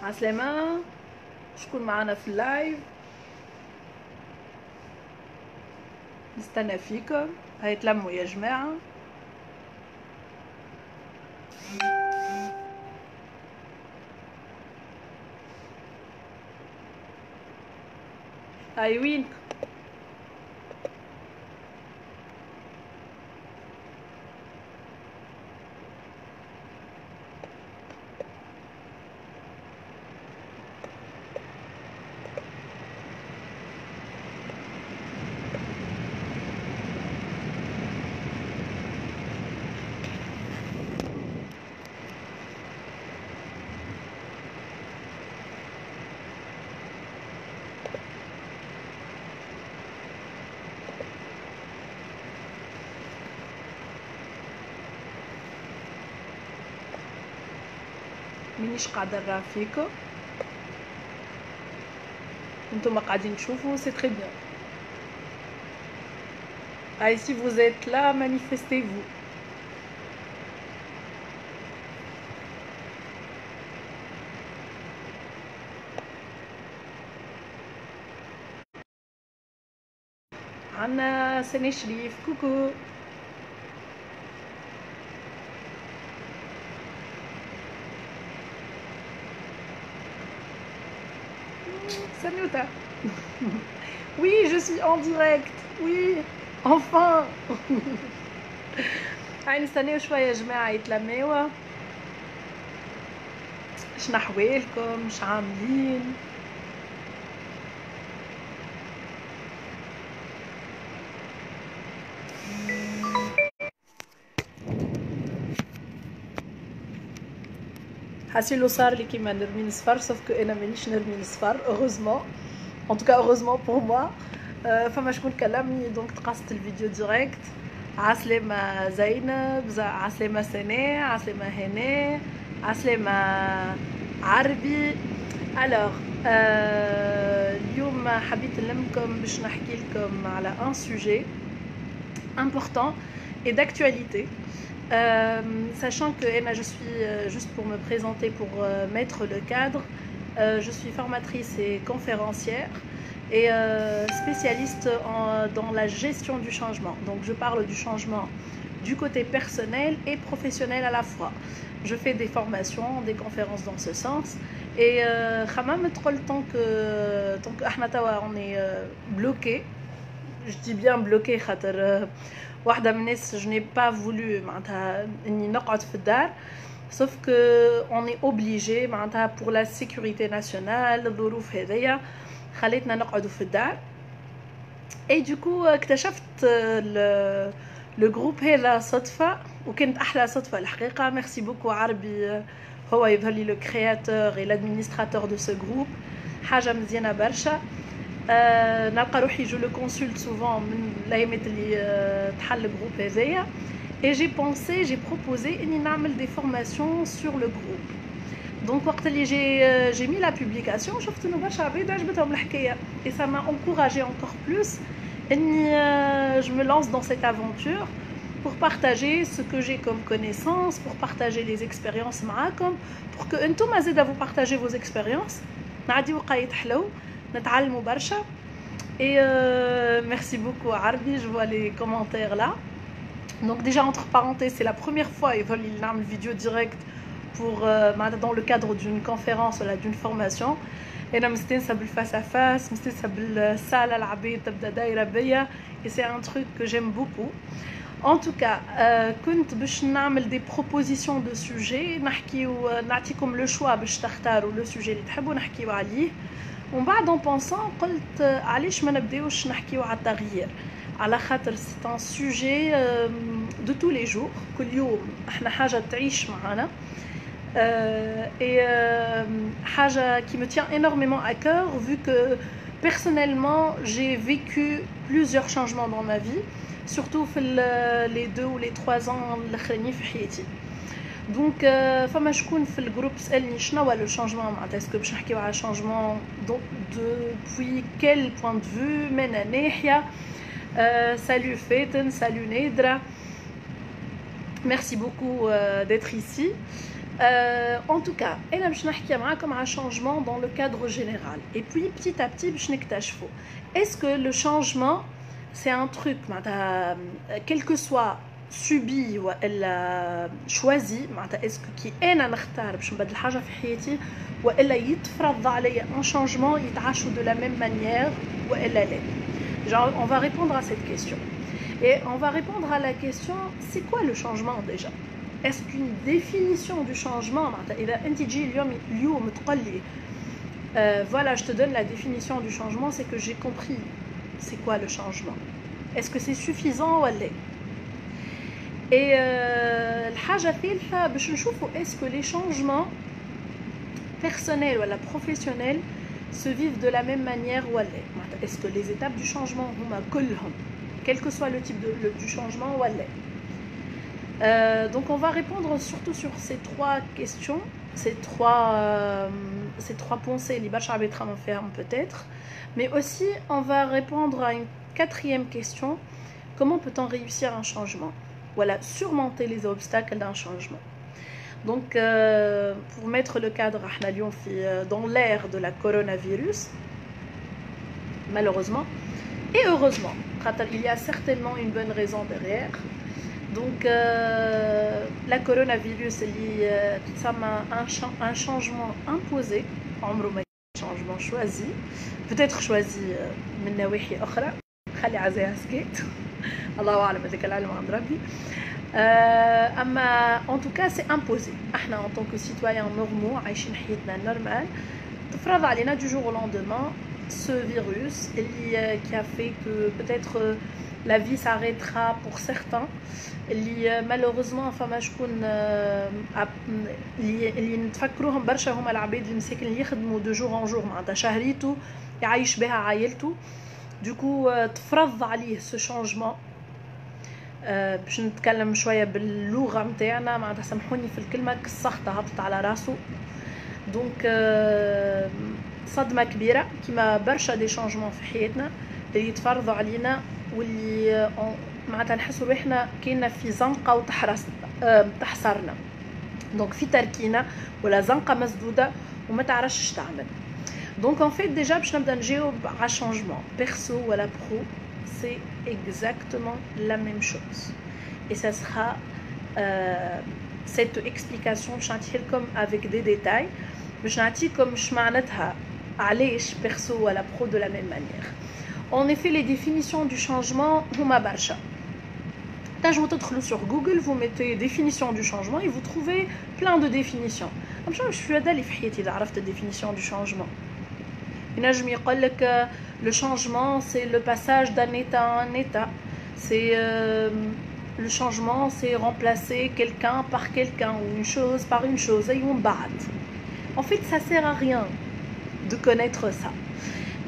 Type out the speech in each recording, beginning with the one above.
عسلامة. شكون معنا في اللايف؟ نستنى فيكم. هاي تلموا يا جماعة. هاي وينكم؟ مانيش قاعدة نرى فيكم، انتم قاعدين تشوفوا سي تري بيان. هاي si vous êtes là, manifestez-vous. عنا سنة شريف، كوكو. Sanuta. Oui, je suis en direct. Oui, enfin. هاي نستناو شوية يا جماعة يتلماوا. شنو أحوالكم؟ شو عاملين؟ حاسيلو صار لي كيما نرمين صفر، سوف كو انا مانيش نرمين صفر heureusement. En tout cas heureusement pour moi. فما شكون كلمني دونك تقصت الفيديو ديريكت. عسلامة زينب، عسلامة سناء، عسلامة هناء، عسلامة عربي. الوغ اليوم حبيت نلمكم باش نحكي لكم على ان سوجي important et d'actualité. Sachant que je suis, juste pour me présenter, pour mettre le cadre, je suis formatrice et conférencière et spécialiste dans la gestion du changement. Donc je parle du changement du côté personnel et professionnel à la fois. Je fais des formations, des conférences dans ce sens. Et tant que on est bloqué, je dis bien bloqué, واحدة من الناس je n'ai pas voulu معناتها اني نقعد في الدار، sauf que on est obligé معناتها pour la sécurité nationale. الظروف هذيا خلتنا نقعدوا في الدار. et du coup اكتشفت le groupe هذا صدفة، وكانت أحلى صدفة الحقيقة. merci beaucoup عربي، هو يظهر لي le créateur et l'administrateur de ce groupe. حاجة مزيانة برشا. نلقى روحي جو لو كونسولت سوفون من الايامات اللي تحل الجروب هذايا. et j'ai proposé اني نعمل des formations sur le groupe. donc وقت اللي j'ai mis la publication شفت انه برشا عباد عجبتهم الحكايه et ça m'a encouragé encore plus اني je me lance dans cette aventure pour partager ce que j'ai comme connaissance, pour partager les expériences معاكم, pour que انتم زاده vous partagez vos expériences. نعدي وقايت حلو نتعلموا برشا. et merci beaucoup عربي, je vois les commentaires là. donc déjà entre parenthèses c'est la première fois ils veulent une vidéo directe pour dans le cadre d'une conférence ou d'une formation. et انا مستانسه بالفاس à face, مستانسه بالساله العباد تبدا دايره بيا et c'est un truc que j'aime beaucoup. en tout cas كنت باش نعمل des propositions de sujets نحكيو نعطيكم لو شوا باش تختاروا لو سوجي اللي تحبوا نحكيو عليه. ومن بعد en pensant قلت علاش ما نبداوش نحكيو على التغيير، على خاطر c'est un sujet de tous les jours. كل يوم احنا حاجه تعيش معنا et حاجه qui me tient énormément à cœur vu que personnellement j'ai vécu plusieurs changements dans ma vie, surtout في les 2 ou les 3 ans الاخرين في حياتي. دونك فما شكون في الجروب سالني شنو هو لو شانجمون، معناتها اسكو باش نحكيو على شانجمون دوبوي كيل بوين دو فيو من ناحيه. salut فاتن، salut نادرة, merci beaucoup d'être ici. En tout cas, انا باش نحكي معاكم على changement dans le cadre général et puis petit à petit باش نكتشفوا est-ce que le changement c'est un truc معناتها quel que soit subi ولا choisi معناتها est-ce que كي انا نختار باش نبدل حاجه في حياتي والا يتفرض عليا un changement يتعاشوا de la même manière والا لا. Genre, on va répondre à cette question. Et on va répondre à la question, c'est quoi le changement déjà? Est-ce qu'une définition du changement, voilà, je te donne la définition du changement, c'est que j'ai compris c'est quoi le changement. Est-ce que c'est suffisant ou pas? Et est-ce que les changements personnels ou professionnels se vivent de la même manière ou pas? Est-ce que les étapes du changement, quel que soit le type du changement ou pas? Donc on va répondre surtout sur ces trois questions, ces trois pensées, les peut-être, mais aussi on va répondre à une quatrième question, comment peut-on réussir un changement? Voilà, surmonter les obstacles d'un changement. Donc pour mettre le cadre dans l'ère de la coronavirus, malheureusement et heureusement, il y a certainement une bonne raison derrière. Donc la coronavirus un changement imposé, un changement choisi, peut-être choisi من نواحي أخرى خلي عزيها سكيت الله أعلم هذاك العلم عند ربي. En tout cas c'est imposé. احنا en tant que citoyens normaux عايشين حياتنا normal تفرض علينا du jour au lendemain ce virus qui a fait que peut-être la vie s'arrêtera pour certains. malheureusement فما شكون اللي نتفكروهم برشا هما العباد المساكن اللي يخدموا دو جور ان جور معناتها شهريته يعيش بها عائلته. دوكو تفرض عليه سو شانجمون. باش نتكلم شويه باللغه نتاعنا معناتها سامحوني في الكلمه كالسخطه هبطت على راسه. دونك صدمه كبيره كيما برشا دي شانجمون في حياتنا اللي يتفرضوا علينا واللي معناتها نحسوا روحنا كاينه في زنقه وتحصرنا. دونك في تركينه ولا زنقه مسدوده وما تعرفش تعمل. دونك en fait déjà باش نبدا نجاوب على changement perso ولا pro, c'est exactement la même chose. Et ça sera cette explication باش نعطيها لكم avec des détails باش نعطيكم شمعناتها علاش perso ولا pro de la même manière. En effet, les définitions du changement هما برشا. تنجموا تدخلوا sur Google, vous mettez définition du changement et vous trouvez plein de définitions. Je suis allée في حياتي إذا عرفت définition du changement. ينجم يقول لك le changement c'est le passage d'un état à un état. C'est le changement c'est remplacer quelqu'un par quelqu'un ou une chose par une chose. Et on bat. En fait, ça sert à rien de connaître ça.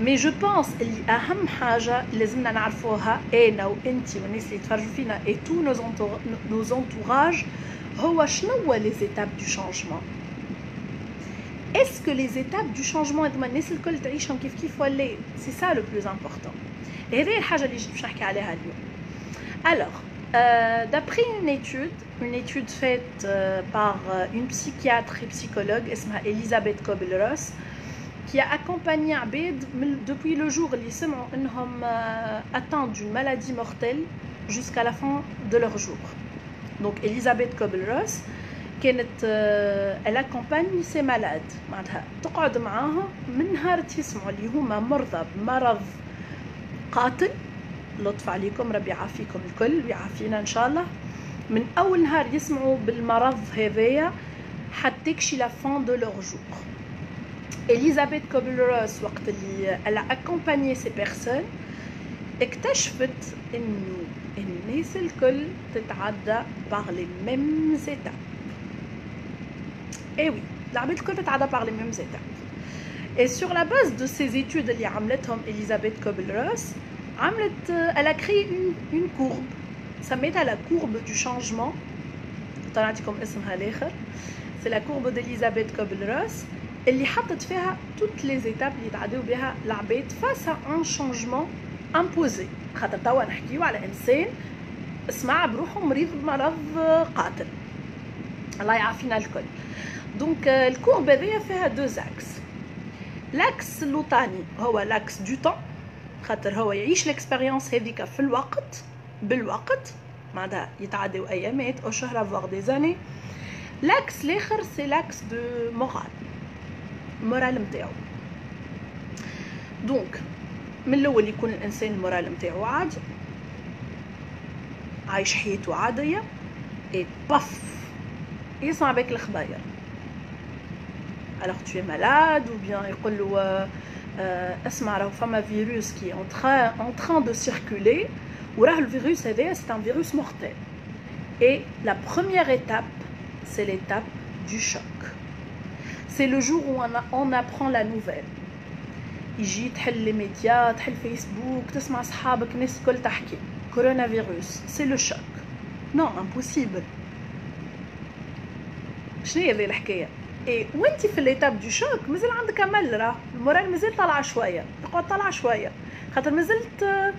Mais je pense اللي أهم حاجة لازمنا نعرفوها أنا وأنتي والناس اللي يتفرجوا فينا et tous nos entourages هو شنو les étapes du changement. Est-ce que les étapes du changement هذوما الناس الكل تعيشهم كيف ولا؟ C'est ça le plus important. هذه الحاجة اللي باش نحكي عليها اليوم. Alors, d'après une étude faite par une psychiatre et psychologue اسمها Elisabeth Kübler-Ross, qui a accompagné Abed depuis le jour où ils ont atteint d'une maladie mortelle jusqu'à la fin de leur jour. Donc Elisabeth Kübler-Ross, elle accompagne ces malades. تقعد معاهم من نهار تسمعوا اللي هما مرضى بمرض قاتل، لطف عليكم ربي يعافيكم الكل ويعافينا إن شاء الله. من أول نهار يسمعوا بالمرض هذايا حتى تكشي la fin de leur jour. Elisabeth Kübler-Ross وقت اللي elle a accompagné ces personnes اكتشفت إنه الناس الكل تتعدى par les mêmes étapes. Et oui, العباد الكل تتعدى par les mêmes étapes. Et sur la base de ces études اللي عملتهم Elisabeth Kübler-Ross, elle a créé une courbe. سميتها la courbe du changement. طلعتكم اسمها الآخر. C'est la courbe d'Elisabeth Kübler-Ross. اللي حطت فيها toutes les étapes اللي يتعدوا بها العباد face à un changement imposé. خاطر توا نحكيو على انسان سمع بروحه مريض بمرض قاتل. الله يعافينا الكل. دونك الكورب هذيا فيها دوز اكس. لاكس اللوطاني هو لاكس دو طون، خاطر هو يعيش الاكسبيريونس هذيك في الوقت بالوقت، معناتها يتعداو ايامات او شهر فوار دي زاني. لاكس الاخر سي لاكس دو مورال نتاعو. دونك من الاول يكون الانسان المورال نتاعو عادي، عايش حياته عاديه، اي باف يسمع بك الخباير alors tu es malade ou bien يقول له اسمع راهو فما فيروس qui est en train de circuler وراه الفيروس هذايا c'est un virus mortel. Et la première étape c'est l'étape du choc. C'est le jour où on apprend la nouvelle. يجي تحل لي ميديا، تحل فيسبوك، تسمع صحابك الناس الكل تحكي كورونا فيروس. سي لو شوك. نو امبوسيبل. شنو هي الحكايه؟ اي وانت في ليتاب دو شوك مازال عندك امل، راه المورال مازال طالعه شويه، تقعد طالعه شويه خاطر مازلت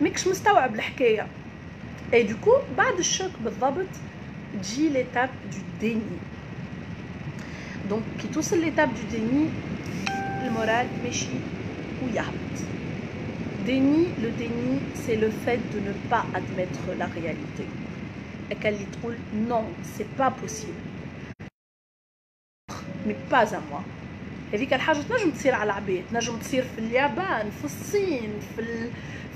ماكش مستوعب الحكايه. اي دوكو بعد الشوك بالضبط تجي ليتاب دو ديني. دونك كي توصل ليتاب دو ديني المورال ماشي ويهبط. Déni, le déni, c'est le fait de ne pas admettre la réalité. Et qu'elle lui trouve non, c'est pas possible. Mais pas à moi. هذيك الحاجة تنجم تصير على العباد، تنجم تصير في اليابان، في الصين، في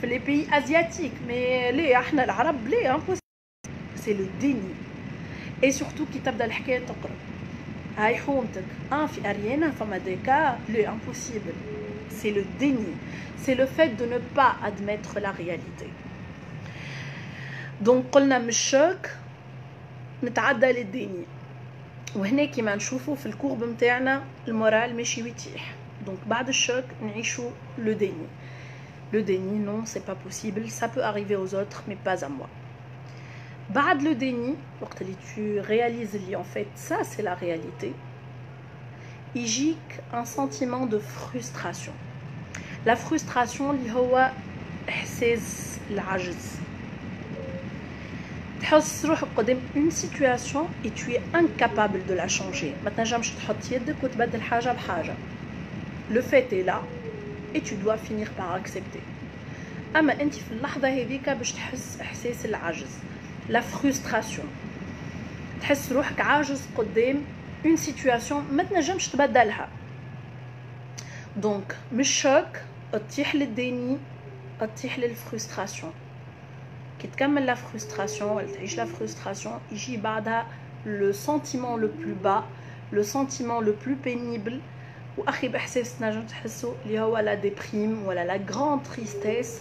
les pays asiatiques، mais ليه احنا العرب ليه impossible. C'est le déni. Et surtout كي تبدا الحكاية تقرب. هاي حومتك، في أريانا فما ديكا ليه impossible. C'est le déni. C'est le fait de ne pas admettre la réalité. Donc قلنا من الشوك نتعدى للديني، وهنا كيما نشوفوا في الكورب متاعنا المورال ماشي يتيح. دونك بعد الشوك نعيشوا لو ديني. لو ديني non c'est pas possible, ça peut arriver aux autres mais pas à moi. بعد لو ديني وقت اللي tu réalises اللي en fait ça c'est la réalité، يجيك un sentiment de frustration. La frustration اللي هو إحساس العجز. تحس روحك قدام une situation et tu es incapable de la changer. ما تنجمش تحط يدك وتبدل حاجة بحاجة. Le fait est là et tu dois finir par accepter. أما أنت في اللحظة هذيك باش تحس إحساس العجز. La frustration. تحس روحك عاجز قدام une situation ما تنجمش تبدلها. دونك مش شوك تطيح للديني، تطيح للفرستراسيون. كي تكمل لا فرستراسيون ولا تعيش لا فرستراسيون يجي بعدها لو سنتيمون لو بلو با، لو سنتيمون لو بلو بينيبل، واخي باحساس تنجم تحسو اللي هو لا ديبريم ولا لا غراند تريستيس،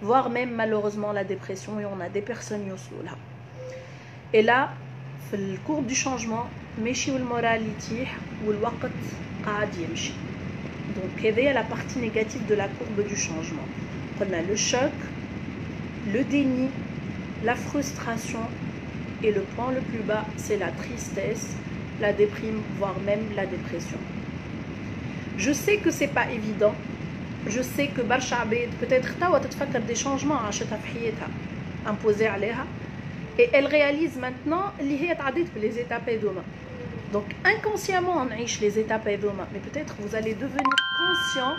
voire même malheureusement la dépression. Et on a des personnes يوصلوا لها. Et là في الكورب دو شانجمون ماشي والمورال يتيح والوقت قاعد يمشي. Donc هذه la partie négative de la courbe du changement. On a le choc, le déni, la frustration et le point le plus bas c'est la tristesse, la déprime, voire même la dépression. Je sais que c'est pas évident. Je sais que برشا عباد peut-être توا تتفكر des changements عاشتها في حياتها imposés عليها et elle réalise maintenant اللي هي تعديت بلي étapes هذوما. Donc inconsciemment on عيش les étapes هذوما، mais peut-être vous allez devenir conscient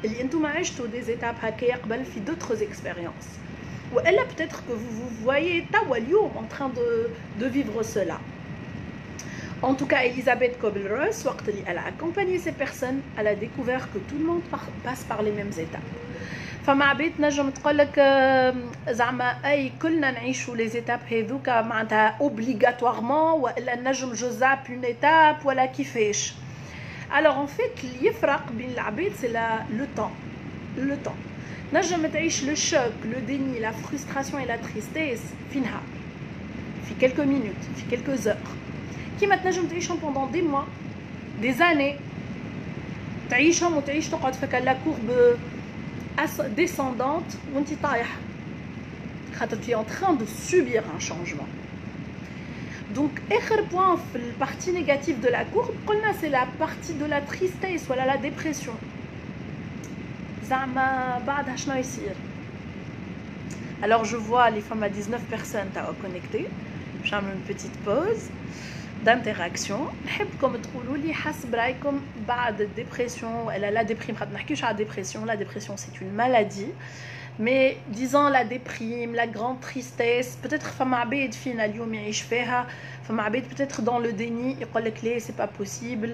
اللي انتم عشتوا des étapes هكايا قبل في d'autres expériences. والا peut-être que vous vous voyez توا اليوم en train de vivre cela. En tout cas, Elisabeth Kubler-Ross, elle a accompagné ces personnes, elle a découvert que tout le monde passe par les mêmes étapes. فما عباد نجم تقولك زعما اي كلنا نعيشوا لي زيتاب هذوك معناتها اوبليغاتوارمون ولا نجم جو زاب اون ايتاب ولا كيفاش. alors en fait اللي يفرق بين العباد سي لو طون. لو طون نجم تعيش لو شوك لو ديني لا فرستراسيون اي لا تريستيس في نهار، في quelques minutes، في quelques heures. كيما تنجم تعيشهم pendant des mois des années، تعيشهم وتعيش تقعد فيك لا كورب descendante وانت طايح خاطر tu es en train de subir un changement. Donc اخر point في البارتي négative de la courbe قلنا c'est la partie de la tristesse ولا la dépression. زعما بعدها شنو يصير؟ alors je vois les femmes à 19 personnes تاع connectées. Je vais faire une petite pause. d'interaction. نحبكم تقولوا لي حسب رايكم بعد الديبرسيون ولا لا ديبريم. خاطر نحكيوش على الديبرسيون. La dépression c'est une maladie. Mais disons la déprime, la grande tristesse, peut-être فما عباد فينا اليوم يعيش فيها، فما عباد peut-être dans le déni يقول لك لا c'est pas possible.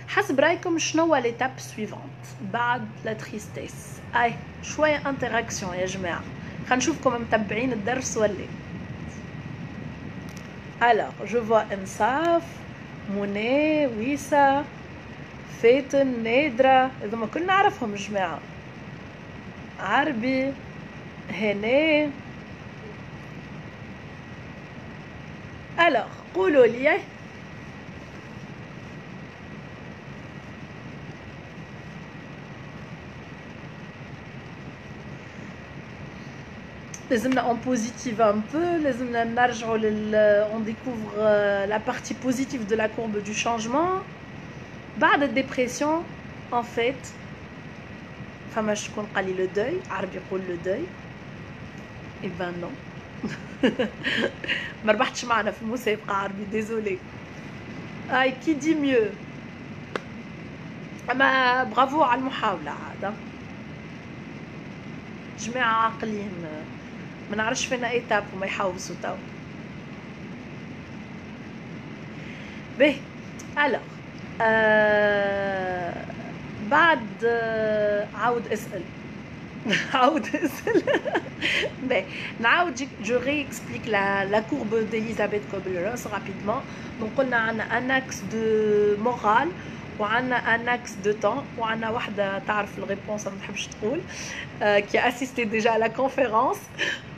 حسب رايكم شنو هو l'étape suivante بعد la tristesse؟ اي شويه interaction يا جماعه. خلينا نشوفكم متبعين الدرس ولا. Alors, je vois Ensaf, Mouné, Wissa, Feten, Nedra. إذا ما كنا نعرفهم جماعة. عربي، هني. Alors, قولوا لي. لازمنا on positive un peu, لازمنا نرجعوا on découvre la partie positive de la courbe du changement. بعد الديبرسيون en fait فما شكون قال لي le deuil، عربي يقول le deuil. et ben non. ما ربحتش معنا في المسابقة عربي désolé. اي qui dit mieux. اما برافو على المحاولة عاد. جماعة عاقلين ما نعرفش فينا ايتاب وما يحوسوا تو. به الوغ بعد عاود اسال. عاود اسال. به نعاود جو ريكسبليك لا كورب d'Elisabeth Kubler-Ross rapidement. دونك قلنا عندنا ان اكس دو مورال وعندنا ان اكس دو طون وعندنا وحده تعرف الريبونس ما تحبش تقول qui a assisté déjà à la conférence.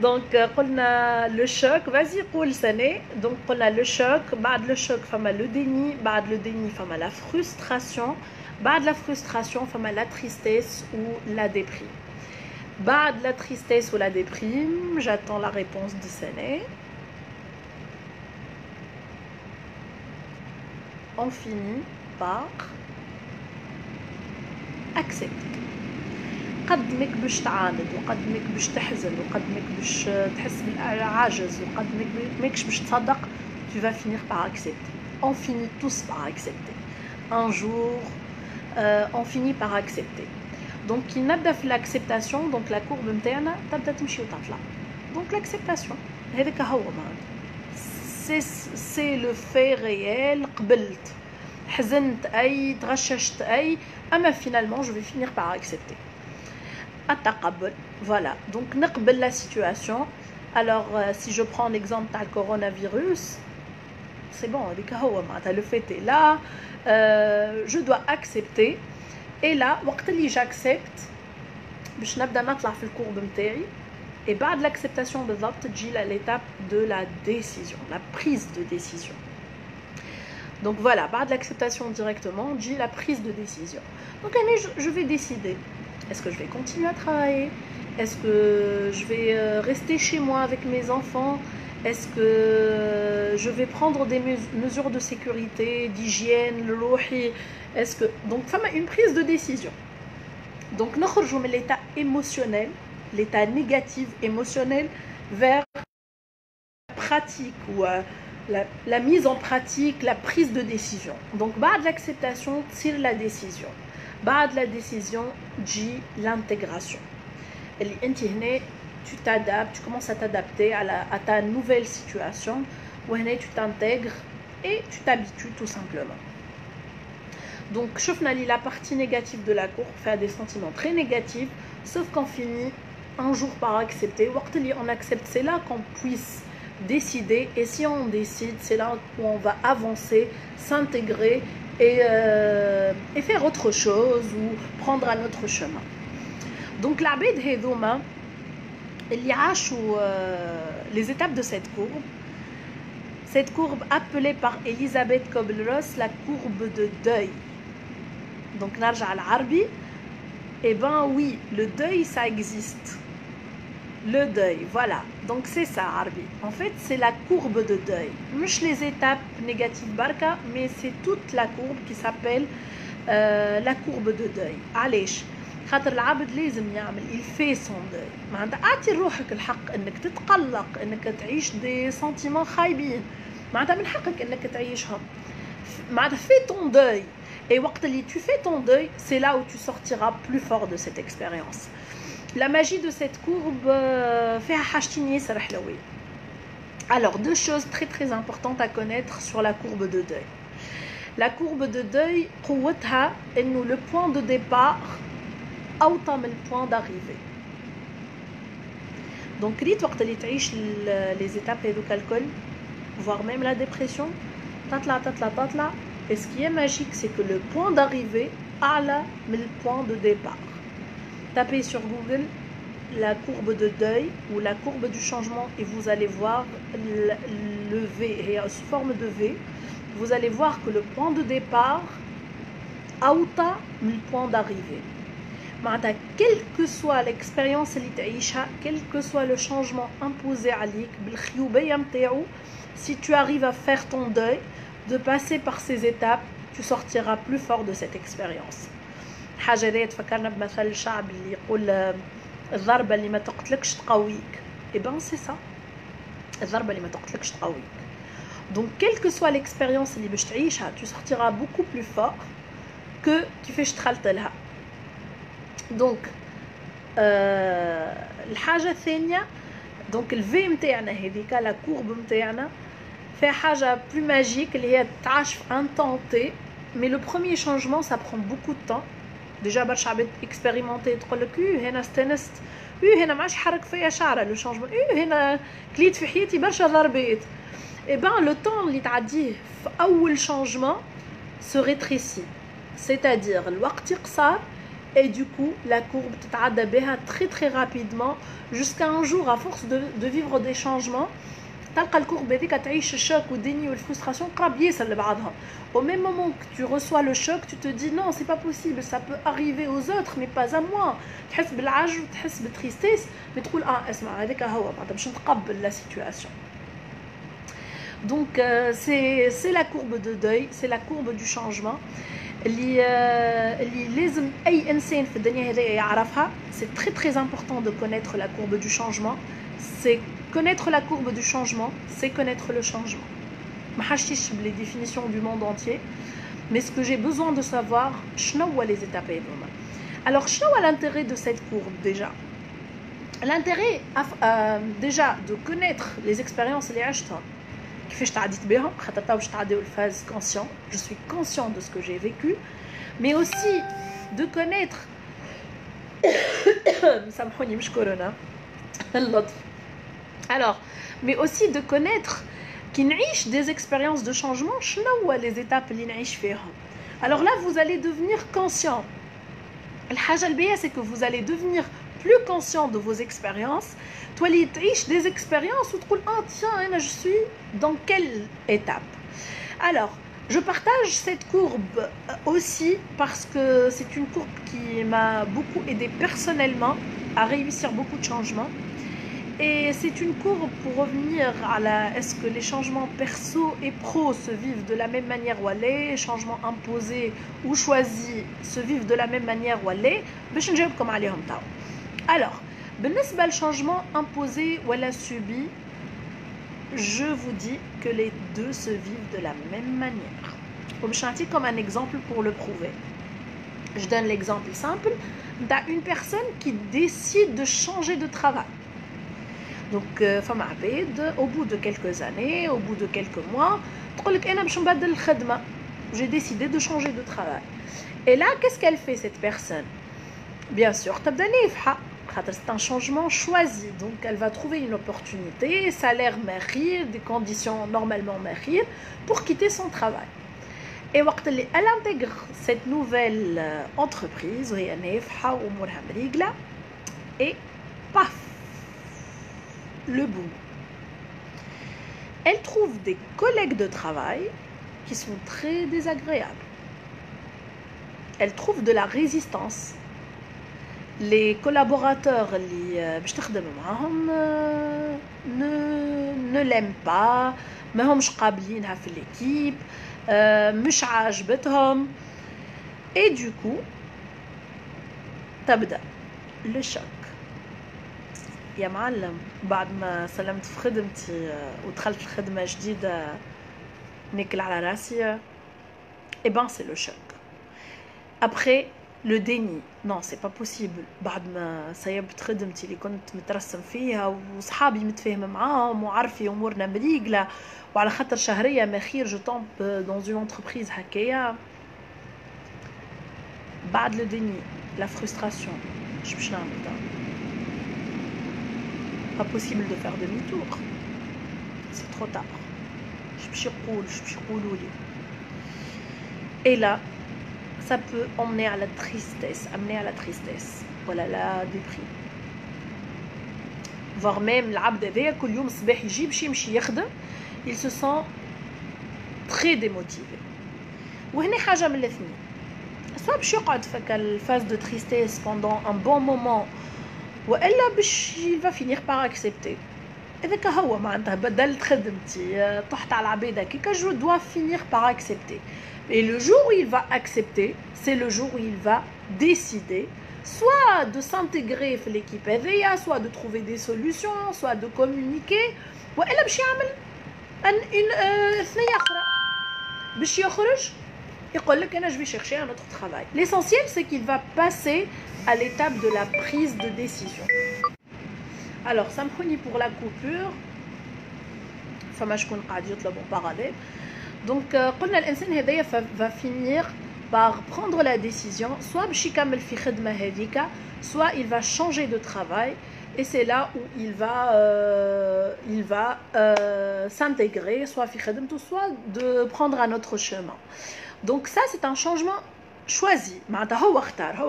Donc قلنا le choc. Vas-y قول سنة. donc قلنا le choc. بعد le choc فما le déni. بعد le déni فما la frustration. بعد la frustration فما la tristesse ou la déprime. بعد la tristesse ou la déprime j'attends la réponse de سنة. on finit par accepter. قدمك باش تعاند وقدمك باش تحزن وقدمك باش تحس بالعجز وقدمك باش تصدق. tu vas finir par accepter. on finit tous par accepter. un jour on finit par accepter. donc كي نبدا في l'acceptation donc la courbe نتاعنا تبدا تمشي وتطلع. donc l'acceptation هذاك هو معناتها c'est le fait réel. قبلت حزنت اي تغششت اي اما finalement je vais finir par accepter. التقبل. voilà donc نقبل la situation. alors si je prends l'exemple تاع الكوروnavirus c'est bon هذيك هو معناتها le fait est là. je dois accepter. et là وقت اللي j'accepte باش نبدا نطلع في الكورب نتاعي. et بعد l'acceptation بالضبط تجي l'étape de la décision, la prise de décision. donc voilà بعد l'acceptation directement تجي la prise de décision. donc je vais décider. est-ce que je vais continuer à travailler? Est-ce que je vais rester chez moi avec mes enfants? Est-ce que je vais prendre des mesures de sécurité, d'hygiène, le louhi? Est-ce que donc femme une prise de décision. donc نخرجوا من l'état émotionnel, l'état négatif émotionnel vers la pratique ou la mise en pratique, la prise de décision. donc بعد l'acceptation تصير la décision. بعد la décision تجي l'intégration. اللي انت هنا tu t'adaptes, tu commences à t'adapter à ta nouvelle situation. وهنا tu t'intègres et tu t'habitues tout simplement. donc شفنا لي la partie négative de la courbe fait des sentiments très négatifs sauf qu'on finit un jour par accepter. وقت اللي on accepte c'est là qu'on puisse décider. et si on décide c'est là où on va avancer, s'intégrer et faire autre chose ou prendre un autre chemin. donc العباد هذوما اللي عاشوا les étapes de cette courbe appelée par Elisabeth Kubler-Ross la courbe de deuil. donc نرجع العربي. et ben oui le deuil ça existe. le deuil voilà donc c'est ça عربي. en fait c'est la courbe de deuil. مش les étapes négatives barka mais c'est toute la courbe qui s'appelle la courbe de deuil. علاش؟ خاطر العبد لازم يعمل il fait son deuil. معناتها اعطي روحك الحق انك تتقلق انك تعيش دي سنتيمون خايبين معناتها من حقك انك تعيشهم معناتها fais ton deuil et وقت اللي tu fais ton deuil c'est là où tu sortiras plus fort de cette expérience. La magie de cette courbe فيها حاجتين ياسر حلوين. Alors deux choses très très importantes à connaître sur la courbe de deuil. La courbe de deuil قوتها انه le point de départ اوطى من le point d'arrivée. Donc ريت وقت اللي تعيش les étapes هذوك الكل voire même la dépression تطلع. Et ce qui est magique, c'est que le point d'arrivée أعلى من le point de départ. Tapez sur Google la courbe de deuil ou la courbe du changement et vous allez voir le V, et sous forme de V, vous allez voir que le point de départ أوطى من le point d'arrivée. Quelle que soit l'expérience اللي تعيشها, quel que soit le changement imposé عليك بالخيوبية متاعو, si tu arrives à faire ton deuil, de passer par ces étapes, tu sortiras plus fort de cette expérience. حاجة هذه تفكرنا بمثل الشعب اللي يقول الضربة اللي ما تقتلكش تقويك. Et ben c'est ça. الضربة اللي ما تقتلكش تقويك. Donc quelle que soit l'expérience اللي باش تعيشها, tu sortiras beaucoup plus fort que كيفاش دخلت لها. Donc الحاجة الثانية, donc le V متاعنا هذيك, la courbe متاعنا فيها حاجة plus magique اللي هي تعاش في un temps T, mais le premier changement ça prend beaucoup de temps. Déjà برشا عباد expérimenté تقول لك هنا استنست, هنا ما عادش حرك فيا شعرة le changement, هنا كليت في حياتي برشا ضربات. Et ben le temps اللي تعديه في أول changement se rétrécit, c'est-à-dire الوقت يقصر et du coup la courbe تتعدى بها très très rapidement jusqu'à un jour à force de vivre des changements تلقى الكورب هذيك تعيش الشوك والديني والفرستراسيون قراب ياسر لبعضها. Au même moment que tu reçois le choc, tu te dis non, c'est pas possible, ça peut arriver aux autres mais pas à moi. تحس بالعجز وتحس بالتريستيس, mais تقول اسمع هذاك هو معناتها باش نتقبل la situation. Donc c'est la courbe de deuil, c'est la courbe du changement اللي لازم اي انسان في الدنيا هذه يعرفها. C'est très très important de connaître la courbe du changement. C'est connaître la courbe du changement, c'est connaître le changement. ما حاجتيش les définitions du monde entier, mais ce que j'ai besoin de savoir, شنو هو les étapes هذوما. Alors شنو هو l'intérêt de cette courbe déjà? L'intérêt déjà de connaître les expériences اللي عشتها كيفاش تعديت بهم, خاطر تو باش تعديو الفاز conscient, je suis conscient de ce que j'ai vécu, mais aussi de connaître سامحوني مش كورونا اللطف. Alors, mais aussi de connaître qui نعيش des expériences de changement, شنو هو les étapes اللي نعيش فيهم. Alors là vous allez devenir conscient. الحاجة الباهية c'est que vous allez devenir plus conscient de vos expériences. تولي تعيش des expériences وتقول tiens je suis dans quelle étape. Alors je partage cette courbe aussi parce que c'est une courbe qui m'a beaucoup aidé personnellement à réussir beaucoup de changements. Et c'est une courbe pour revenir à est-ce que les changements perso et pro se vivent de la même manière ou les changements imposés ou choisis se vivent de la même manière ou les باش نجاوبكم عليهم تاو. Alors بالنسبة للchangement imposé ou la subi, je vous dis que les deux se vivent de la même manière. باش نعطي comme un exemple pour le prouver. Je donne l'exemple simple d'une personne qui décide de changer de travail. Donc femme عباد au bout de quelques années, au bout de quelques mois, تقول لك أنا باش نبدل الخدمة, j'ai décidé de changer de travail. Et là qu'est-ce qu'elle fait cette personne? Bien sûr تبدا نافحة, c'est un changement choisi, donc elle va trouver une opportunité, salaire ماخير, des conditions normalement ماخير pour quitter son travail. Et وقت اللي elle intègre cette nouvelle entreprise وهي نافحة وأمورها مريقلة, et paf, le boom. Elle trouve des collègues de travail qui sont très désagréables. Elle trouve de la résistance. Les collaborateurs اللي باش تخدم معاهم ne l'aiment pas, ما همش قابلينها في l'équipe, مش عاجبتهم. Et du coup تبدأ le choc. يا معلم بعد ما سلمت في خدمتي ودخلت في خدمة جديدة نكل على راسي. Eh ben c'est le choc. Après le déni, non c'est pas possible. بعد ما سيبت خدمتي اللي كنت مترسم فيها وصحابي متفاهم معاهم وعارفي امورنا مريقله وعلى خاطر شهريه ما خير جو طومب dans une entreprise هكايا. بعد le déni, la frustration, je باش نعمل pas possible de faire demi-tour. C'est trop tard. Je باش يقولوا لي. Et là, ça peut emmener à la tristesse, voilà la déprime. Voire même العبد هذايا كل يوم الصباح يجي باش يمشي يخدم, il se sent très démotivé. وهنا حاجة من الاثنين. soit باش يقعد في الفاز de tristesse pendant un bon moment, والا باش il va finir par accepter. هذاك هو معناتها بدلت خدمتي طحت على العباد هكاك, je dois finir par accepter. Et le jour où il va accepter, c'est le jour où il va décider soit de s'intégrer في l'équipe هذيا, soit de trouver des solutions, soit de communiquer, والا باش يعمل ثنية أخرى باش يخرج يقول لك أنا je vais chercher un autre travail. L'essentiel c'est qu'il va passer à l'étape de la prise de décision. Alors سامحوني pour la coupure, فما شكون قاعد يطلب en parallèle. Donc قلنا الانسان هذايا va finir par prendre la décision soit باش يكمل في خدمه هذيك, soit il va changer de travail, et c'est là où il va s'intégrer soit في خدمته, soit de prendre un autre chemin. Donc ça c'est un changement choisi. معناتها هو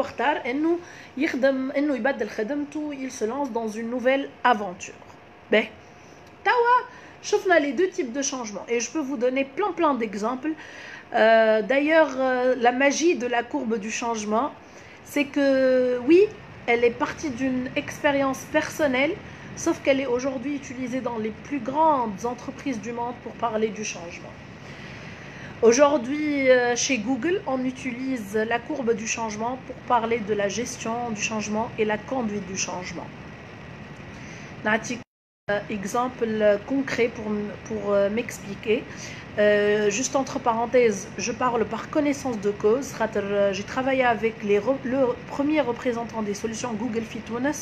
اختار انه يخدم, انه يبدل خدمته, il se lance dans une nouvelle aventure. Ben توا شفنا les deux types de changements et je peux vous donner plein d'exemples. D'ailleurs, la magie de la courbe du changement, c'est que oui, elle est partie d'une expérience personnelle, sauf qu'elle est aujourd'hui utilisée dans les plus grandes entreprises du monde pour parler du changement. Aujourd'hui, chez Google, on utilise la courbe du changement pour parler de la gestion du changement et la conduite du changement. Exemple concret pour m'expliquer. Juste entre parenthèses, je parle par connaissance de cause. J'ai travaillé avec le premier représentant des solutions Google Fit Tunis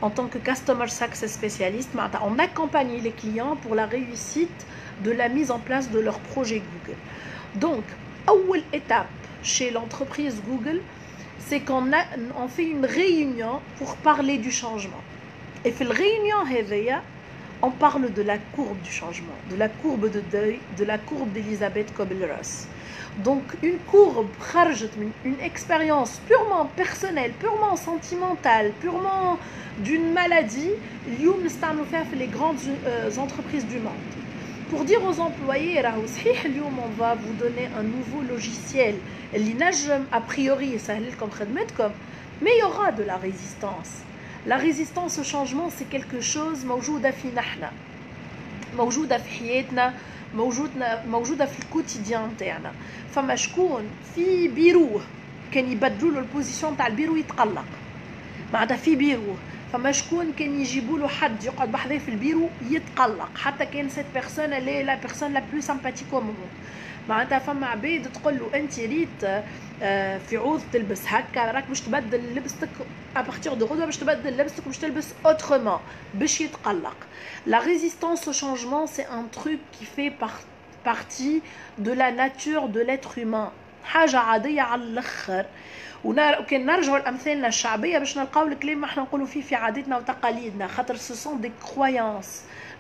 en tant que Customer Success Specialist. On accompagne les clients pour la réussite de la mise en place de leur projet Google. Donc, première étape chez l'entreprise Google, c'est qu'on fait une réunion pour parler du changement. Et fait la réunion on parle de la courbe du changement, de la courbe de deuil, de la courbe d'Elisabeth Kubler-Ross. Donc une courbe, une expérience purement personnelle, purement sentimentale, purement d'une maladie, les grandes entreprises du monde. Pour dire aux employés, on va vous donner un nouveau logiciel, a priori, mais il y aura de la résistance. La résistance au changement, c'est quelque chose موجودة فينا احنا, موجودة في حياتنا, موجودة في الكوتيديان تاعنا. فما شكون في بيروه كان يبدلوا له البوزيشن تاع البيرو يتقلق, معناتها في بيروه. فما شكون كان يجيبوا له حد يقعد بحذاه في البيرو يتقلق, حتى كان سيت بيرسون اللي لا بيرسون لا بلو سامباتيك او مومون. معناتها فما عباد تقول له انت ريت في عوض تلبس هكا, راك باش تبدل لبستك ابارتيغ دو غدوه, باش تبدل لبستك باش تلبس اوترومون, باش يتقلق. La résistance au changement, c'est un truc qui fait partie de la nature de l'être humain. حاجه عاديه على الاخر. وكان نرجعوا لامثالنا الشعبيه باش نلقاو الكلام ما احنا نقولوا فيه في عاداتنا وتقاليدنا, خاطر ce sont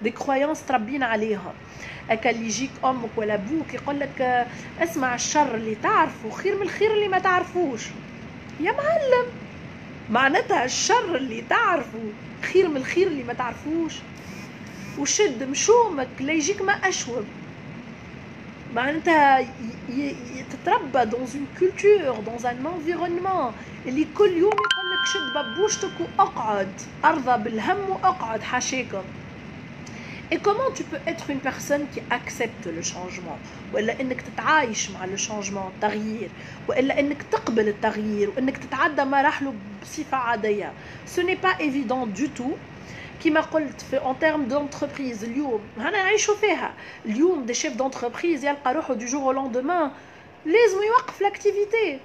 des croyances تربينا عليها. هكا اللي يجيك امك ولا ابوك يقول لك اسمع الشر اللي تعرفه خير من الخير اللي ما تعرفوش. يا معلم, معناتها الشر اللي تعرفه خير من الخير اللي ما تعرفوش, وشد مشومك لا يجيك ما اشوب. معناتها تتربى dans une culture, dans un environnement اللي كل يوم يقول لك شد ببوشتك واقعد, ارضى بالهم واقعد حاشاكم. Et comment tu peux être une personne qui accepte le changement, ولا انك تتعايش مع le changement, التغيير, ولا انك تقبل التغيير, وانك تتعدى مراحله بصفة عادية. Ce n'est pas évident du tout. كما قلت en termes d'entreprise اليوم هنا نعيشوا فيها اليوم des chefs d'entreprise يلقى روحه du jour au lendemain لازم يوقف l'activité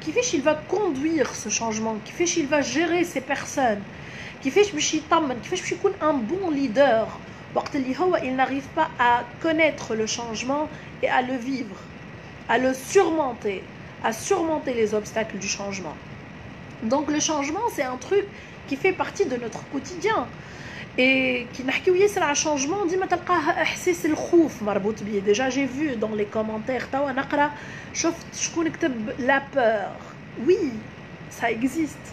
كيفاش il va conduire ce changement كيفاش il va gérer ces personnes كيفاش باش يطمن كيفاش باش يكون un bon leader وقت اللي هو il n'arrive pas à connaître le changement et à le vivre à le surmonter les obstacles du changement. Donc le changement c'est un truc qui fait partie de notre quotidien et qui نحكيو ياسر على changement ديما تلقاه احساس الخوف مربوط بيه. Déjà j'ai vu dans les commentaires توا نقرا شفت شكون كتب la peur. Oui, ça existe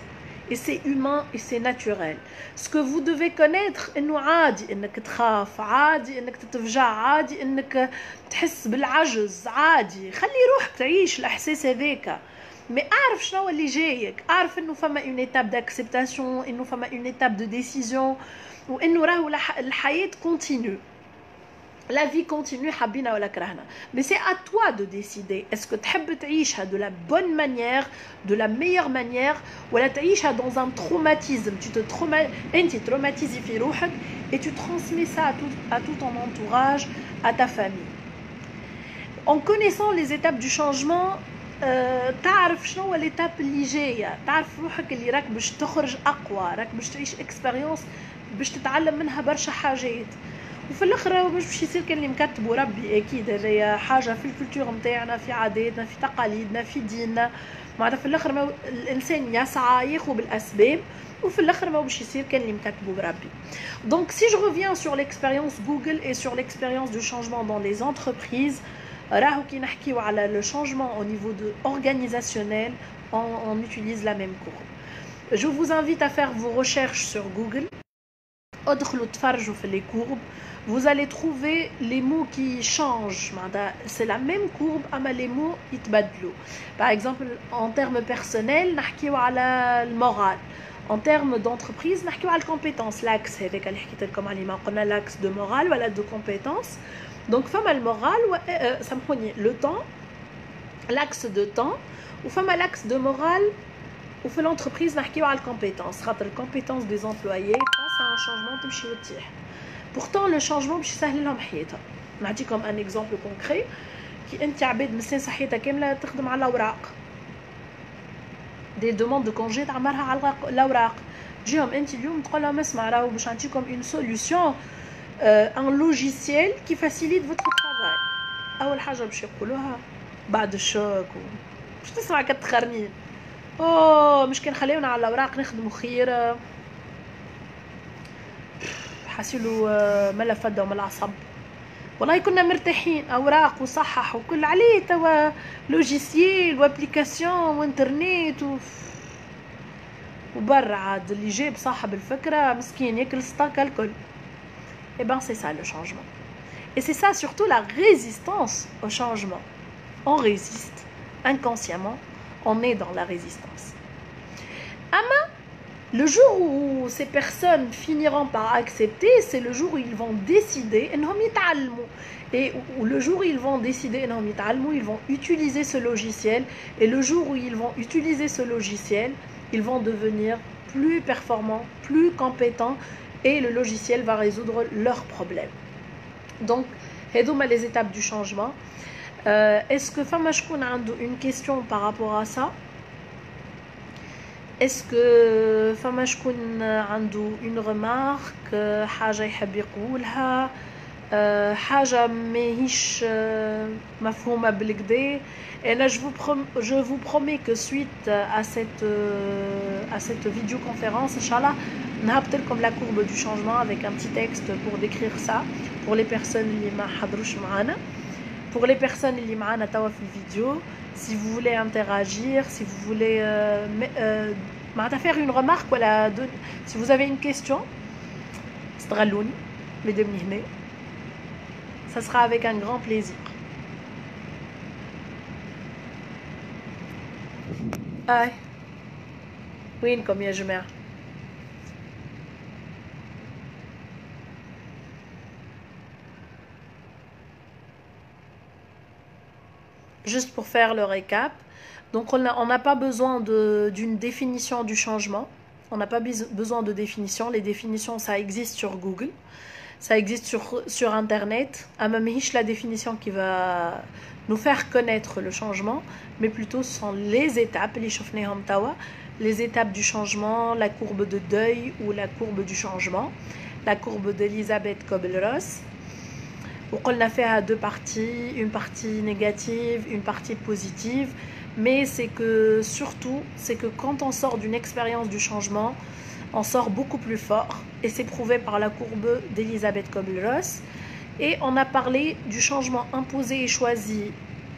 et c'est humain et c'est naturel. Ce que vous devez connaître انه عادي انك تخاف عادي انك تتفجع عادي انك تحس بالعجز عادي خلي روحك تعيش الاحساس هذاك mais اعرف شنو اللي جايك اعرف انه فما une étape d'acceptation انه فما une étape de décision وانه راهو الحياة continue la vie continue حبينا ولا كرهنا mais c'est à toi de décider est-ce que تحب تعيشها de la bonne manière de la meilleure manière ولا تعيشها dans un traumatisme انت traumatises في روحك et tu transmets ça à tout ton entourage à ta famille en connaissant les étapes du changement تعرف شنو هو l'étape اللي جايه تعرف روحك اللي راك باش تخرج اقوى راك باش تعيش اكسبيريونس باش تتعلم منها برشا حاجات وفي الاخر باش يصير كان اللي مكتبه ربي اكيد هذه حاجه في الكولتور نتاعنا في عاداتنا في تقاليدنا في ديننا معناتها في الاخر الانسان يسعى ياخذ بالاسباب وفي الاخر ما باش يصير كان اللي مكتبه بربي. Donc si je reviens sur l'expérience Google et sur l'expérience du changement dans les entreprises راهو كي نحكيو على le changement au niveau organisationnel on utilise la même courbe. Je vous invite à faire vos recherches sur Google. ادخلوا تفرجوا في les courbes. Vous allez trouver les mots qui changent. C'est la même courbe اما les mots يتبدلوا. Par exemple en termes personnels نحكيو على المورال. En termes d'entreprise نحكيو على الكومبيتنس l'axe هذاك اللي حكيت لكم عليه ما قلنا l'axe de morale ولا de compétence. Donc فما المورال سامحوني le temps l'axe de temps وفما l'axe de morale وفي l'entreprise نحكيو على الكومبيتنس خاطر الكومبيتنس des employés face à un changement تمشي وتطيح. Pourtant le changement باش يسهل لهم حياتها. نعطيكم un exemple concret كي انت عباد من سنه حياتها كامله تخدم على الاوراق des demandes de congé تعمرها على الاوراق تجيهم انت اليوم تقول لهم اسمع راهو باش نعطيكم une solution un logiciel qui facilite votre travail. اول حاجه باش يقولوها بعد الشوك باش تسمع كتخرنين مش كان خليونا على الاوراق نخدموا خير حاسيلو ملا فدا وملا عصب والله كنا مرتاحين اوراق وصحح وكل عليه توا لوجيسيال وابليكاسيون وانترنت وبرا عاد اللي جاب صاحب الفكره مسكين ياكل ستاك الكل. Et ben c'est ça le changement. Et c'est ça surtout la résistance au changement. On résiste inconsciemment, on est dans la résistance. Ama, le jour où ces personnes finiront par accepter, c'est le jour où ils vont décider et où le jour où ils vont décider ils vont utiliser ce logiciel et le jour où ils vont utiliser ce logiciel, ils vont devenir plus performants, plus compétents et le logiciel va résoudre leurs problèmes. Donc, هذوما les étapes du changement. Est-ce que فما شكون عنده une question par rapport à ça? Est-ce que فما شكون عنده une remarque حاجة يحب يقولها حاجة ماهيش مفهومة بالكدا؟ Et là, je vous promets que suite à cette vidéoconférence, Inch'Allah, نهبط لكم la courbe du changement avec un petit texte pour décrire ça pour les personnes اللي ما حضروش معانا. Pour les personnes اللي معانا توا في الفيديو, si vous voulez interagir, si vous voulez faire une remarque ولا si vous avez une question, استغلوني مدامني هنا. Ça sera avec un grand plaisir. وينكم يا جماعة؟ Juste pour faire le récap, Donc on n'a pas besoin d'une définition du changement. On n'a pas besoin de définition. Les définitions, ça existe sur Google. Ça existe sur Internet. Amamihish, la définition qui va nous faire connaître le changement, mais plutôt ce sont les étapes, les étapes du changement, la courbe de deuil ou la courbe du changement, la courbe d'Elisabeth Kubler-Ross. On a fait à deux parties, une partie négative, une partie positive, mais c'est que surtout, c'est que quand on sort d'une expérience du changement, on sort beaucoup plus fort, et c'est prouvé par la courbe d'Elisabeth Kubler-Ross. Et on a parlé du changement imposé et choisi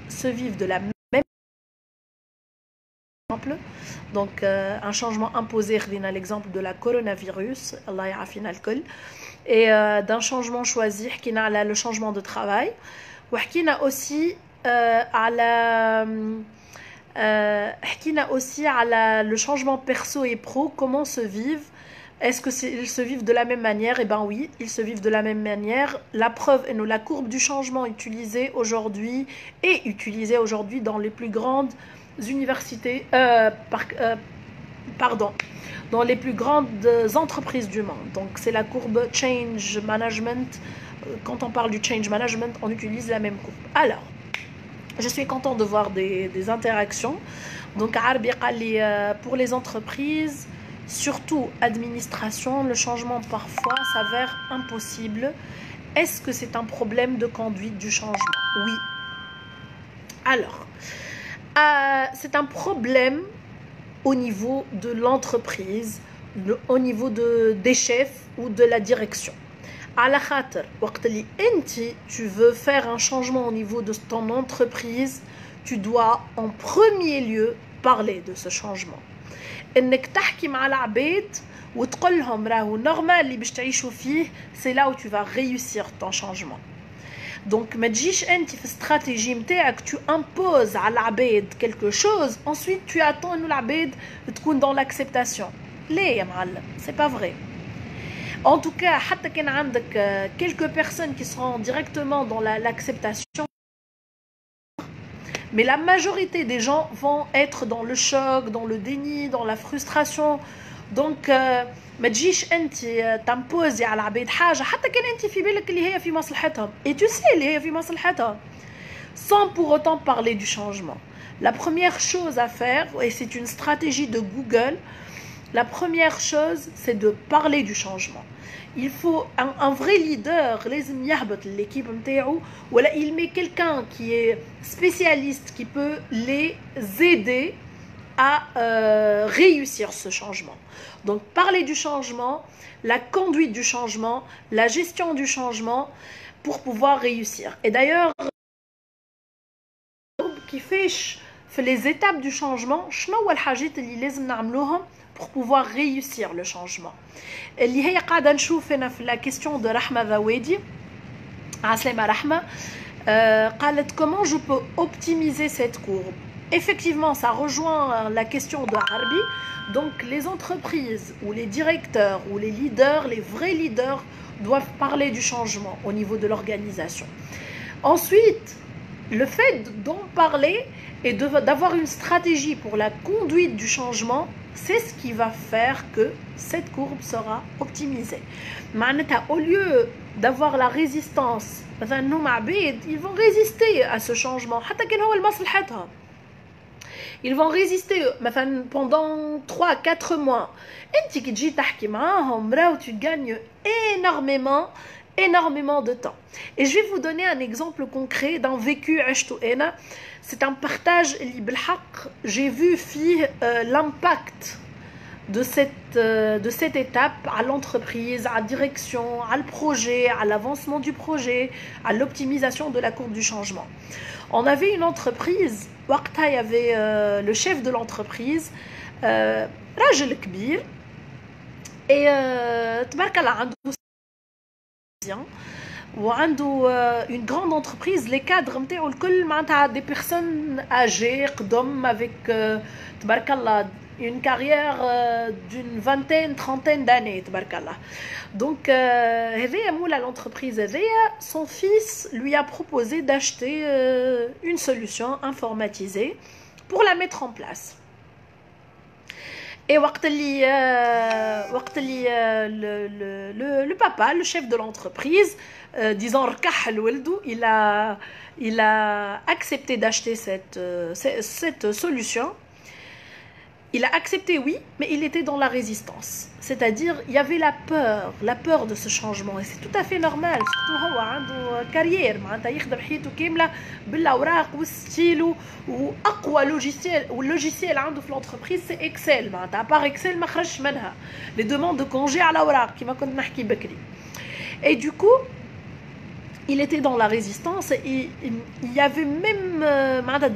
se vivre de la même exemple. Donc un changement imposé, on a l'exemple de la coronavirus, Allah ya'afina al-kull, et d'un changement choisi, on a le changement de travail, ou on a aussi le changement perso et pro, comment se vivent. Est-ce qu'ils se vivent de la même manière? Eh bien oui, ils se vivent de la même manière. La preuve est la courbe du changement utilisée aujourd'hui dans les plus grandes universités, dans les plus grandes entreprises du monde. Donc c'est la courbe Change Management. Quand on parle du Change Management, on utilise la même courbe. Alors, je suis contente de voir des interactions. Donc, pour les entreprises, surtout administration, le changement parfois s'avère impossible. Est-ce que c'est un problème de conduite du changement? Oui. Alors, c'est un problème au niveau de l'entreprise, au niveau des chefs ou de la direction. على خاطر وقت اللي tu veux faire un changement au niveau de ton entreprise, tu dois en premier lieu parler de ce changement. انك تحكي مع العباد وتقول لهم راهو نورمال اللي باش تعيشوا فيه, c'est là où tu vas réussir ton changement. Donc ما تجيش انت في استراتيجي نتاعك tu imposes على العباد quelque chose, ensuite tu attends انه العباد تكون dans l'acceptation. ليه يا معلم, c'est pas vrai. En tout cas, حتى كان عندك quelques personnes qui seront directement dans l'acceptation, mais la majorité des gens vont être dans le choc, dans le déni, dans la frustration. Donc ما تجيش انت تمبوزي على العباد حاجه حتى كان انت في بالك اللي هي في مصلحتهم, et tu sais اللي هي في مصلحتهم, sans pour autant parler du changement. La première chose à faire, et c'est une stratégie de Google, la première chose, c'est de parler du changement. Il faut un vrai leader, l'équipe, il met quelqu'un qui est spécialiste, qui peut les aider à réussir ce changement. Donc, parler du changement, la conduite du changement, la gestion du changement pour pouvoir réussir. Et d'ailleurs, qui fait les étapes du changement, pour pouvoir réussir le changement. اللي هي قاعده نشوف هنا في la question de Rahma Zawedi. عسلامة رحمة. قالت comment je peux optimiser cette courbe. Effectivement, ça rejoint la question de Harbi. Donc les entreprises ou les directeurs ou les leaders, les vrais leaders doivent parler du changement au niveau de l'organisation. Ensuite, le fait d'en parler et d'avoir une stratégie pour la conduite du changement, c'est ce qui va faire que cette courbe sera optimisée. Au lieu d'avoir la résistance, ils vont résister à ce changement. Ils vont résister pendant 3-4 mois. Tu gagnes énormément de temps. Et je vais vous donner un exemple concret d'un vécu. C'est un partage. J'ai vu l'impact de cette étape à l'entreprise, à la direction, à le projet, à l'avancement du projet, à l'optimisation de la courbe du changement. On avait une entreprise, il y avait le chef de l'entreprise, Rajel Kbir, et Tbarkallah, une grande entreprise, les cadres des personnes âgées avec une carrière d'une vingtaine, trentaine d'années. Donc l'entreprise, son fils lui a proposé d'acheter une solution informatisée pour la mettre en place. Et le papa, le chef de l'entreprise, disant il a accepté d'acheter cette solution. Il a accepté, oui, mais il était dans la résistance. C'est-à-dire, il y avait la peur de ce changement. Et c'est tout à fait normal. Surtout, هو عنده carrière. معناتها يخدم حياته كاملة بالأوراق والستيل وأقوى logiciel عنده في l'entreprise, c'est Excel. معناتها, à part Excel, ما خرجش منها. Les demandes de congé على أوراق, كما كنا نحكي بكري. Et du coup, il était dans la résistance et il y avait même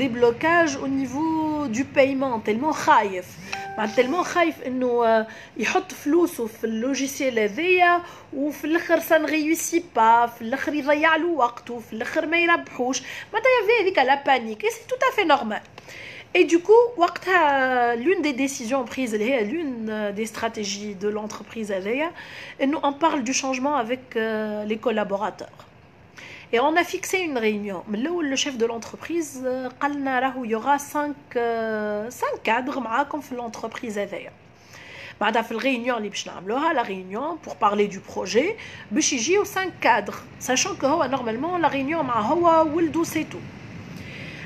des blocages au niveau du paiement, tellement خايف انه يحط فلوسه في اللوجيسيال هذايا وفي الاخر ça ne réussit pas, في الاخر يضيع له وقته, في الاخر ما يربحوش. معناتها يافي هذيك la panique et c'est tout à fait normal. Et du coup, l'une des décisions prises, l'une des stratégies de l'entreprise هذايا, on parle du changement avec les collaborateurs. Et on a fixé une réunion. Mais là où le chef de l'entreprise, il y aura 5 cadres معاكم في l'entreprise هذايا. بعدها في الريونيون اللي باش نعملوها, la réunion pour parler du projet, باش يجيو 5 cadres, sachant que هو normalement la réunion مع هو ولدو c'est tout.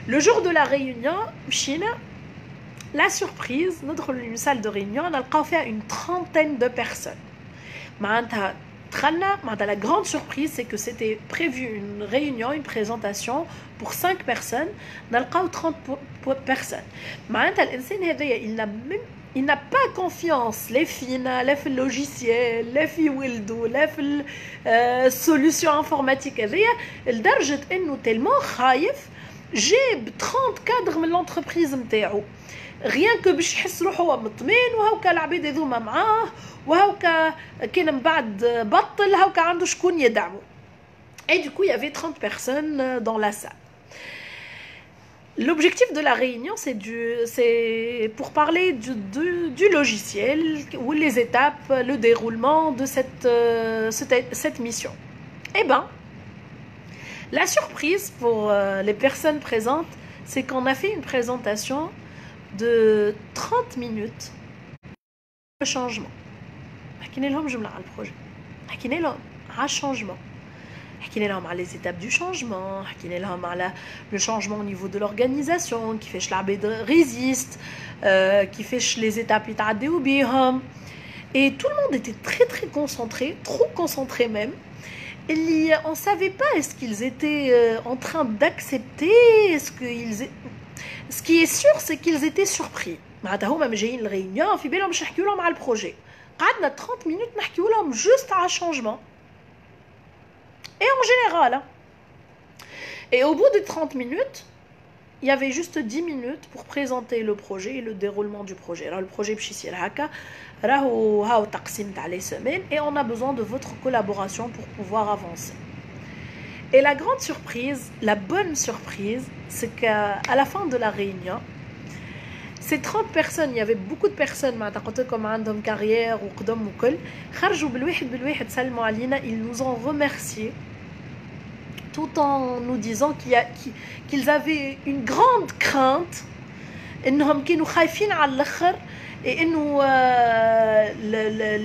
Le jour de la réunion, مشينا, la surprise, ندخل une salle de réunion, نلقاو فيها une trentaine de personnes. معناتها la grande surprise, c'est que c'était prévu une réunion, une présentation pour 5 personnes. On a 30 personnes. Il n'a pas confiance. Les filles, les logiciels, les filles, les solutions informatiques. Il est tellement خايف جاب 30 cadres من l'entreprise نتاعو. Rien que باش يحس روحه هو مطمئن وهاوكا العباد هذوما معاه وهاوكا كان من بعد بطل هاوكا عنده شكون يدعمه. Et du coup, il y avait 30 personnes dans la salle. L'objectif de la réunion, c'est pour parler du logiciel ou les étapes, le déroulement de cette mission. Eh ben, la surprise pour les personnes présentes, c'est qu'on a fait une présentation de 30 minutes de changement. حكينا لهم جملة على البروجي, حكينا لهم على الشانجمون, حكينا لهم على les étapes du changement, حكينا لهم على le changement au niveau de l'organisation, كيفاش العباد résiste, كيفاش les étapes يتعداو بيهم. Et tout le monde était très très concentré, trop concentré même. On ne savait pas est-ce qu'ils étaient en train d'accepter, ce qui est sûr, c'est qu'ils étaient surpris. معناتها هما جايين الريونيون في بالهم باش نحكيو لهم على البروجي. قعدنا 30 minutes نحكيو لهم juste على changement. Et en général. Et au bout de 30 minutes, il y avait juste 10 minutes pour présenter le projet et le déroulement du projet. Alors le projet باش يصير هكا, راهو هاو تقسيم تاع les semaines et on a besoin de votre collaboration pour pouvoir avancer. Et la grande surprise, la bonne surprise, c'est qu'à la fin de la réunion, ces 30 personnes, il y avait beaucoup de personnes comme عندهم carrière ou قدم وكل, خرجوا بالواحد سلموا علينا, ils nous ont remerciés tout en nous disant qu'ils avaient une grande crainte, انهم كانوا خايفين على الاخر, et انه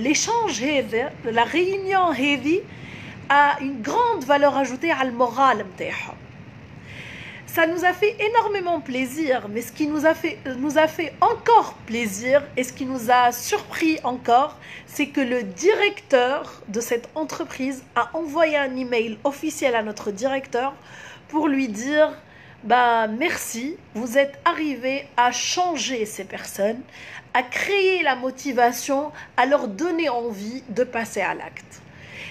l'échange هذا, la réunion هذه a une grande valeur ajoutée à le moral نتاعهم. Ça nous a fait énormément plaisir, mais ce qui nous a fait encore plaisir et ce qui nous a surpris encore, c'est que le directeur de cette entreprise a envoyé un email officiel à notre directeur pour lui dire bah, merci, vous êtes arrivé à changer ces personnes, à créer la motivation, à leur donner envie de passer à l'acte.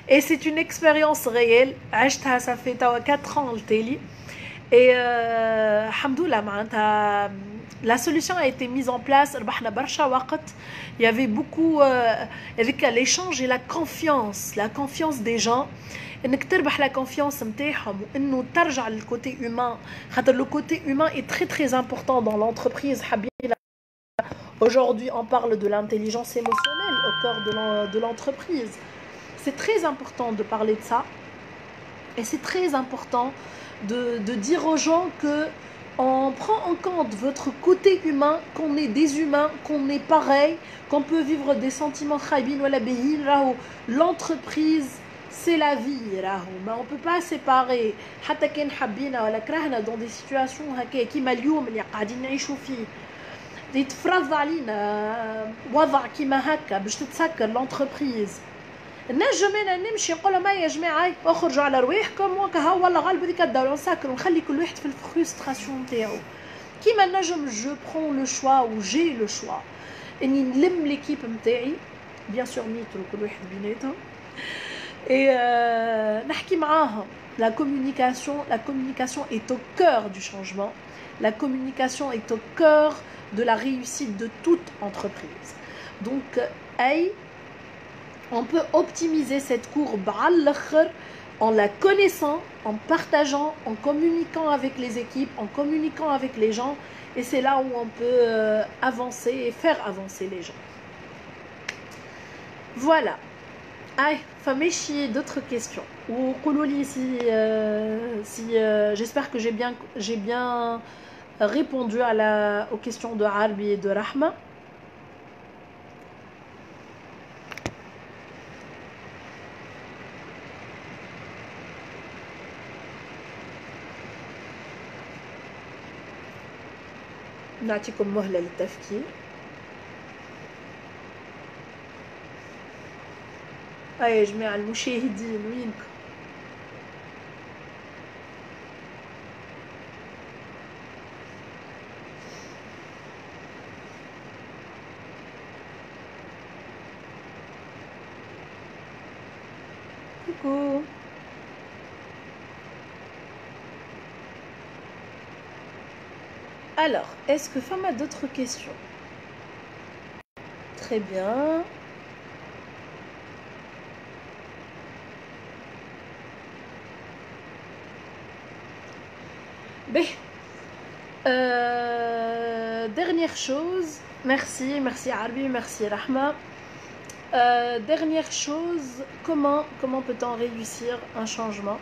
Et c'est une expérience réelle. Ça fait 4 ans le télé. Et alhamdoulilah, la solution a été mise en place. Il y avait beaucoup avec l'échange et la confiance des gens. انك تربح la confiance نتاعهم وانه ترجع للكوتي humain. Le côté humain est très très important dans l'entreprise. Aujourd'hui, on parle de l'intelligence émotionnelle au cœur de l'entreprise. C'est très important de parler de ça. Et c'est très important de dire aux gens que on prend en compte votre côté humain, qu'on est des humains, qu'on est pareil, qu'on peut vivre des sentiments khaybin ou la béhin. L'entreprise, c'est la vie. Mais on ne peut pas séparer حتى كان حبينا ولا كرهنا dans des situations هكا كيما اليوم اللي قاعدين نعيشوا فيه. يتفرض علينا وضع كيما هكا باش تتسكر l'entreprise. نجم انا نمشي نقول لهم يا جماعه اخرجوا على رواحكم وكها والله غالب هذيك الدوله نسكر ونخلي كل واحد في الفرستراسيون نتاعو كيما نجم جو برون لو شوا و جي لو شوا اني نلم ليكيب نتاعي بيان سور نيترو كل واحد بيناتهم اي نحكي معاهم. La communication est au cœur du changement. La communication est au cœur de la réussite de toute entreprise. Donc on peut optimiser cette courbe en la connaissant, en partageant, en communiquant avec les équipes, en communiquant avec les gens. Et c'est là où on peut avancer et faire avancer les gens. Voilà. Faméchi, d'autres questions. Ou Koulouli, j'espère que j'ai bien répondu aux questions de Arbi et de Rahma. نعطيكم مهلة للتفكير. يا جماعة المشاهدين وينكم؟ coucou. Alors, est-ce que Femme a d'autres questions? Très bien. Dernière chose, merci Arbi, merci Rahma. Dernière chose, comment peut-on réussir un changement?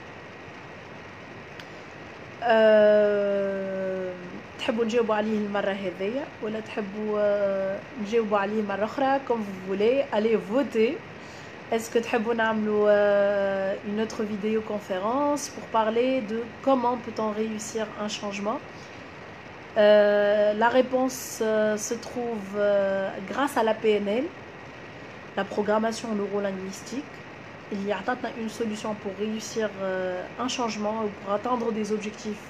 تحبوا نجاوبوا عليه المرة هذيا ولا تحبوا نجاوبوا عليه مرة أخرى comme vous voulez. Allez voter. Est-ce que تحبوا نعملوا une autre vidéoconférence pour parler de comment peut-on réussir un changement? La réponse se trouve grâce à la PNL, la programmation neurolinguistique. Il y a une solution pour réussir un changement ou pour atteindre des objectifs.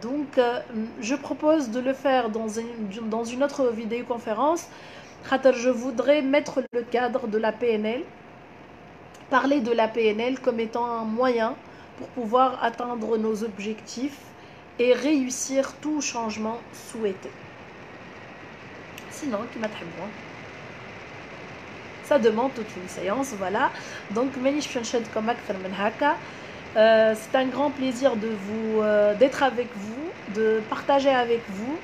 Donc, je propose de le faire dans une autre vidéoconférence. Je voudrais mettre le cadre de la PNL, parler de la PNL comme étant un moyen pour pouvoir atteindre nos objectifs et réussir tout changement souhaité. Sinon, qui m'a très bon. Ça demande toute une séance, voilà. Donc, c'est un grand plaisir d'être avec vous, de partager avec vous.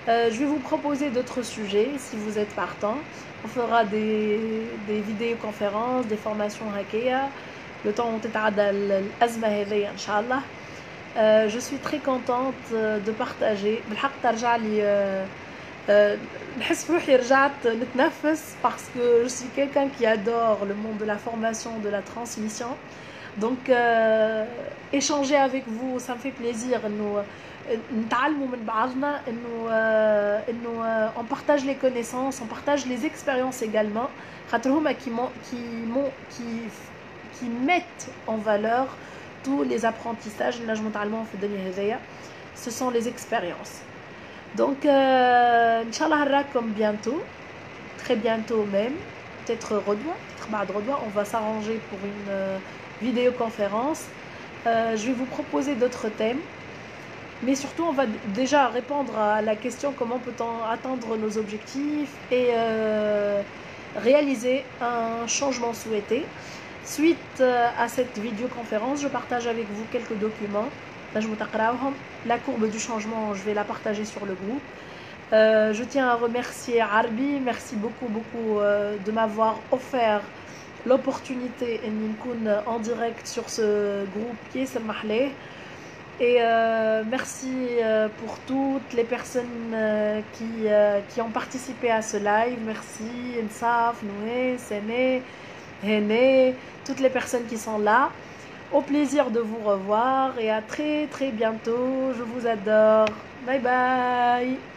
Je vais vous proposer d'autres sujets si vous êtes partant. On fera des vidéoconférences, des formations hackeya. Le temps où l'azma هذيا إن شاء الله. Je suis très contente de partager. بالحق ترجع لي نحس بروحي رجعت نتنفس parce que je suis quelqu'un qui adore le monde de la formation, de la transmission. Donc échanger avec vous, ça me fait plaisir. نتعلموا من بعضنا انه on partage les connaissances, on partage les expériences également. خاطر هما qui mettent en valeur tous les apprentissages اللي نجموا نتعلموهم في الدنيا هذيا. Ce sont les expériences. Donc Inch'Allah نراكم bientôt, très bientôt même, peut-être بعد غدوة, on va s'arranger pour une vidéoconférence. Je vais vous proposer d'autres thèmes. Mais surtout, on va déjà répondre à la question comment peut-on atteindre nos objectifs et réaliser un changement souhaité. Suite à cette vidéoconférence, je partage avec vous quelques documents. La courbe du changement, je vais la partager sur le groupe. Je tiens à remercier Arbi. Merci beaucoup de m'avoir offert l'opportunité en direct sur ce groupe qui est Mahlet. Et merci pour toutes les personnes qui ont participé à ce live. Merci Nsaf, Noé, Séné, René, toutes les personnes qui sont là. Au plaisir de vous revoir et à très très bientôt. Je vous adore. Bye bye.